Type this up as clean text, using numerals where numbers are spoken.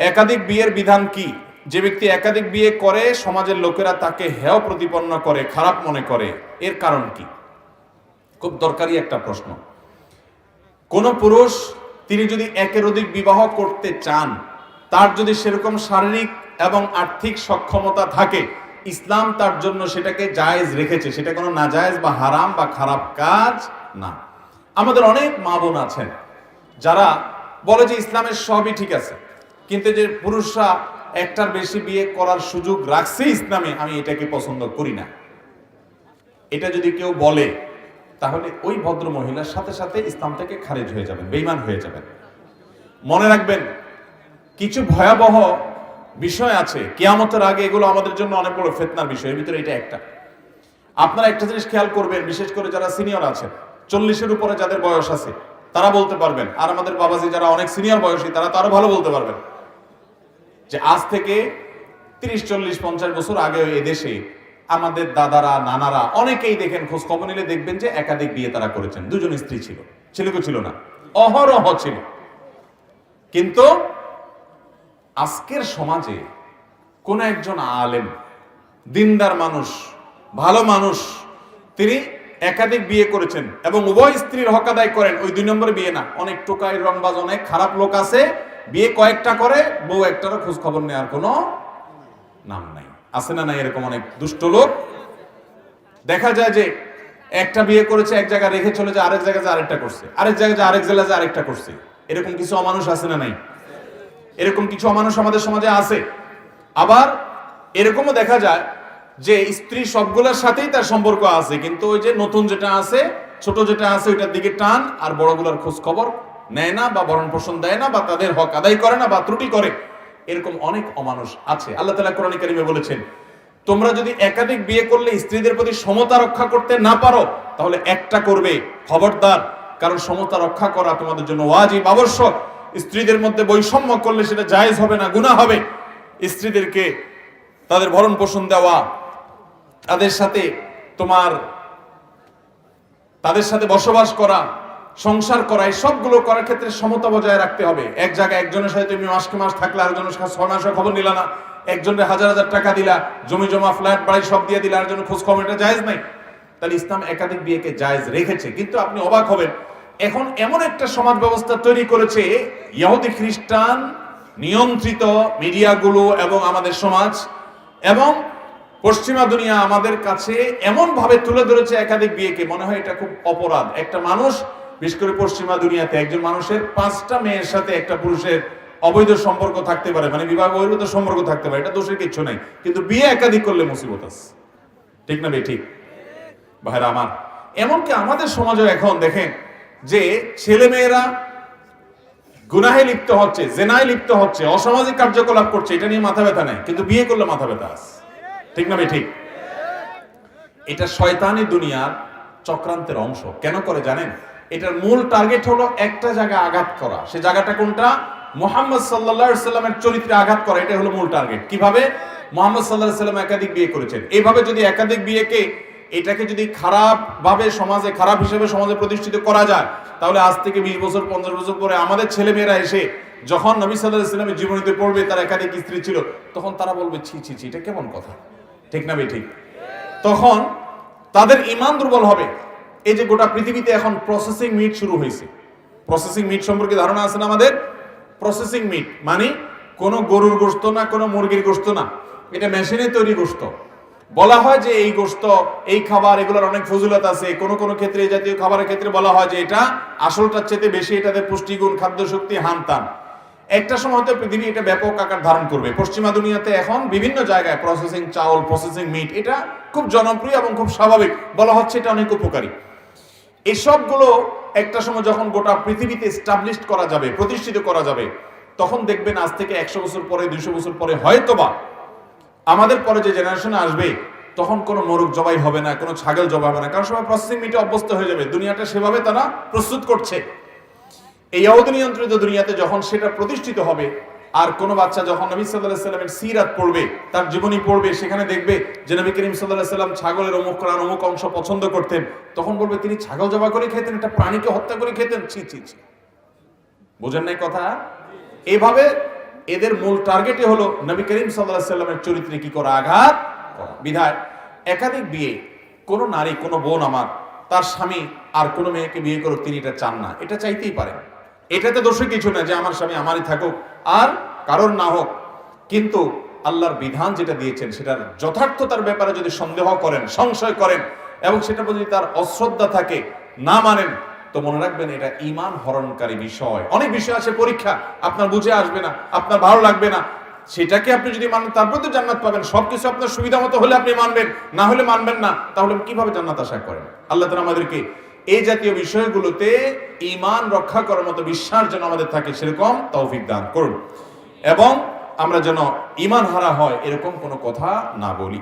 একাধিক বিয়ের বিধান কি? যে ব্যক্তি একাধিক বিয়ে করে সমাজের লোকেরা তাকে হেয় প্রতিপন্ন করে, খারাপ মনে করে, এর কারণ কি? খুব দরকারি একটা প্রশ্ন। কোন পুরুষ তিনি যদি একের অধিক বিবাহ করতে চান, তার যদি সেরকম শারীরিক এবং আর্থিক সক্ষমতা থাকে, ইসলাম তার জন্য সেটাকে জায়েজ রেখেছে। সেটা কোনো নাজায়েজ বা হারাম বা খারাপ কাজ না। আমাদের অনেক মা বোন আছেন যারা বলে যে ইসলামের সবই ঠিক আছে, কিন্তু যে পুরুষরা একটার বেশি বিয়ে করার সুযোগ রাখছে ইসলামে, আমি এটাকে পছন্দ করি না। এটা যদি কেউ বলে তাহলে ওই ভদ্র মহিলার সাথে সাথে ইসলাম থেকে খারিজ হয়ে যাবেন, বেঈমান হয়ে যাবেন। মনে রাখবেন, কিছু ভয়াবহ বিষয় আছে কিয়ামতের আগে, এগুলো আমাদের জন্য অনেক বড় ফিতনার বিষয়। এর ভিতরে এটা একটা। আপনারা একটা জিনিস খেয়াল করবেন, বিশেষ করে যারা সিনিয়র আছেন, 40-এর উপরে যাদের বয়স আছে তারা বলতে পারবেন, আর আমাদের বাবাজি যারা অনেক সিনিয়র বয়সী তারা তো আরো ভালো বলতে পারবেন, যে আজ থেকে 30-40-50 বছর আগে এদেশে আমাদের দাদারা নানারা অনেকেই দেখেন, খোঁজ খবর নিলে দেখবেন যে একাধিক বিয়ে তারা করেছেন, দুজন স্ত্রী ছিল, ছেলেকে ছিল না, অহরহ ছিল। কিন্তু আজকের সমাজে কোন একজন আলেম, দিনদার মানুষ, ভালো মানুষ, তিনি একাধিক বিয়ে করেছেন এবং উভয় স্ত্রীর হক আদায় করেন। ওই 2 নম্বরে বিয়ে না। অনেক টোকাই রংবাজ, অনেক খারাপ লোক আছে, বিয়ে কয়েকটা করে, বউ একটারও খোঁজ খবর নেওয়ার কোনো নাম নাই। আছে না নাই? এরকম অনেক দুষ্ট লোক দেখা যায় যে একটা বিয়ে করেছে, এক জায়গায় রেখে চলে যায়, আরেক জায়গায় আরেকটা করছে, আরেক জায়গায় আরেক জেলায় আরেকটা করছে। এরকম কিছু অমানুষ আছে না নাই? এরকম কিছু অমানুষ আমাদের সমাজে আছে। আবার এরকমও দেখা যায় যে স্ত্রী সবগুলোর সাথেই তার সম্পর্ক আছে, কিন্তু ওই যে নতুন যেটা আছে, ছোট যেটা আছে, ওইটার দিকে টান, আর বড়গুলোর খোঁজ খবর নেয় না, বা ভরণ পোষণ দেয় না, বা তাদের হক আদায় করে না, বা ত্রুটি করে। এরকম অনেক অমানুষ আছে। আল্লাহ তাআলা কোরআনে কারিমে বলেছেন, তোমরা যদি একাধিক বিয়ে করলে স্ত্রীদের প্রতি সমতা রক্ষা করতে না পারো, তাহলে একটা করবে, খবরদার। কারণ সমতা রক্ষা করা তোমাদের জন্য ওয়াজিব, আবশ্যক। স্ত্রীদের মধ্যে বৈষম্য করলে সেটা জায়েজ হবে না, গুনাহ হবে। স্ত্রীদেরকে তাদের ভরণ পোষণ দেওয়া, তাদের সাথে তাদের সাথে বসবাস করা, সংসার করা, এই সবগুলো করার ক্ষেত্রে সমতা বজায় রাখতে হবে। এক জায়গায় একজনের সাথে তুমি মাসকে মাস থাকলে আরেকজনের সাথে 6 মাসের খবর নিলা না, একজনের 1000 টাকা দিলা, জমি জমা ফ্ল্যাট বাড়ি সব দিয়ে দিলা, আরেকজনের খোঁজ খবর, এটা জায়েজ নাই। তাহলে ইসলাম একাধিক বিয়েকে জায়েজ রেখেছে। কিন্তু আপনি অবাক হবেন, এখন এমন একটা সমাজ ব্যবস্থা তৈরি করেছে ইহুদি খ্রিস্টান নিয়ন্ত্রিত মিডিয়াগুলো এবং আমাদের সমাজ এবং পশ্চিমা দুনিয়া আমাদের কাছে এমন ভাবে তুলে ধরেছে একাধিক বিয়েকে, মনে হয় এটা খুব অপরাধ। একটা মানুষ, বিশেষ করে পশ্চিমা দুনিয়াতে, একজন মানুষের 5টা মেয়ের সাথে একটা পুরুষের অবৈধ সম্পর্ক থাকতে পারে, মানে বিবাহ বহির্ভূত সম্পর্ক থাকতে পারে, এটা দোষের কিছু নাই। কিন্তু বিয়ে একাধিক করলে মুসিবত আছে। ঠিক না ভাই? ঠিক ভাইরা আমার। এমনকি আমাদের সমাজে এখন দেখেন যে ছেলে মেয়েরা গুনাহে লিপ্ত হচ্ছে, জেনায় লিপ্ত হচ্ছে, অসামাজিক কার্যকলাপ করছে, এটা নিয়ে মাথা ব্যথা নাই, কিন্তু বিয়ে করলে মাথা ব্যথা আছে। ঠিক না ভাই? ঠিক। এটা শয়তানি দুনিয়ার চক্রান্তের অংশ। কেন করে জানেন? এটার মূল টার্গেট হলো একটা জায়গায় আঘাত করা। সে জায়গাটা কোনটা? মুহাম্মদ সাল্লাল্লাহু আলাইহি সাল্লামের চরিত্রে আঘাত করা। এটা হলো মূল টার্গেট। কিভাবে? মুহাম্মদ সাল্লাল্লাহু আলাইহি সাল্লাম একাধিক বিয়ে করেছেন, এইভাবে যদি একাধিক বিয়েকে, এটাকে যদি খারাপ ভাবে সমাজে, খারাপ হিসেবে সমাজে প্রতিষ্ঠিত করা যায়, তাহলে আজ থেকে 20 বছর 50 বছর পরে আমাদের ছেলে মেয়েরা এসে যখন নবী সাল্লাল্লাহু আলাইহি সাল্লামের জীবনীতে পড়বে তার একাধিক স্ত্রী ছিল, তখন তারা বলবে ছি ছি ছি, এটা কেমন কথা। ঠিক না ভাই? ঠিক। তখন তাদের ঈমান দুর্বল হবে। এই যে গোটা পৃথিবীতে এখন প্রসেসিং মিট শুরু হয়েছে। প্রসেসিং মিট সম্পর্কে ধারণা আছে না আমাদের? প্রসেসিং মিট মানে কোনো গরুর গোশত না, কোনো মুরগির গোশত না, এটা মেশিনে তৈরি গোশত। বলা হয় যে এই গোশত, এই খাবার, এগুলোর অনেক ফজিলত আছে। কোন কোন ক্ষেত্রে এই জাতীয় খাবারের ক্ষেত্রে বলা হয় যে এটা আসলটার চেয়ে বেশি, এটাতে পুষ্টিগুণ, খাদ্য শক্তি, হানতান। একটা সময় হয়তো পৃথিবী এটা ব্যাপক আকার ধারণ করবে। পশ্চিমা দুনিয়াতে এখন বিভিন্ন জায়গায় প্রসেসিং চাউল, প্রসেসিং মিট, এটা খুব জনপ্রিয় এবং খুব স্বাভাবিক। বলা হচ্ছে এটা অনেক উপকারী। এসবগুলো একটা সময় যখন গোটা পৃথিবীতে এস্টাবলিশড করা যাবে, প্রতিষ্ঠিত করা যাবে, তখন দেখবেন আজ থেকে 100 বছর পরে, 200 বছর পরে হয়তোবা আমাদের পরে যে জেনারেশন আসবে, তখন কোনো মোরগ জবাই হবে না, কোনো ছাগল জবাই হবে না, কারণ সবাই প্রসেসিং মিটে অভ্যস্ত হয়ে যাবে। দুনিয়াটা সেভাবে তারা প্রস্তুত করছে। এই ইহুদি নিয়ন্ত্রিত দুনিয়াতে যখন সেটা প্রতিষ্ঠিত হবে, আর কোন বাচ্চা যখন নবী সাল্লাল্লাহু আলাইহি সাল্লামের সিরাত পড়বে, তার জীবনী পড়বে, সেখানে দেখবে যে নবী করিম সাল্লাল্লাহু আলাইহি সাল্লাম ছাগলের অমুক অংশ পছন্দ করতেন, তখন বলবে তিনি ছাগল জবাই করে খেতেন, একটা প্রাণীকে হত্যা করে খেতেন। ছি ছি ছি, বোঝেন নাই কথা? এইভাবে এদের মূল টার্গেটই হলো নবী করিম সাল্লাল্লাহু আলাইহি সাল্লামের চরিত্রে কি করা, আঘাত করা। বিধায় একাধিক বিয়ে, কোন নারী, কোন বোন আমার তার স্বামী আর কোন মেয়েকে বিয়ে করুক, তিনি এটা চান না, এটা চাইতেই পারেন। এটাতে দোষে কিছু না যে আমার স্বামী আমারই থাকুক আর কারণ না হোক, কিন্তু আল্লাহর বিধান যেটা দিয়েছেন সেটার যথার্থতার ব্যাপারে যদি সন্দেহ করেন, সংশয় করেন এবং সেটা যদি তার অশ্রদ্ধা থাকে, না মানেন, তো মনে রাখবেন এটা ঈমান হরণকারী বিষয়। অনেক বিষয় আছে পরীক্ষা, আপনার বুঝে আসবে না, আপনার ভালো লাগবে না, সেটাকে আপনি যদি মানেন তারপর তো জান্নাত পাবেন। সবকিছু আপনার সুবিধা মতো হলে আপনি মানবেন, না হলে মানবেন না, তাহলে কিভাবে জান্নাত আশা করেন? আল্লাহ তাআলা আমাদেরকে এই জাতীয় বিষয়গুলোতে ঈমান রক্ষা করার মতো বিশ্বাস যেন আমাদের থাকে, সেরকম তৌফিক দান করুন, এবং আমরা যেন ঈমান হারা হয় এরকম কোনো কথা না বলি।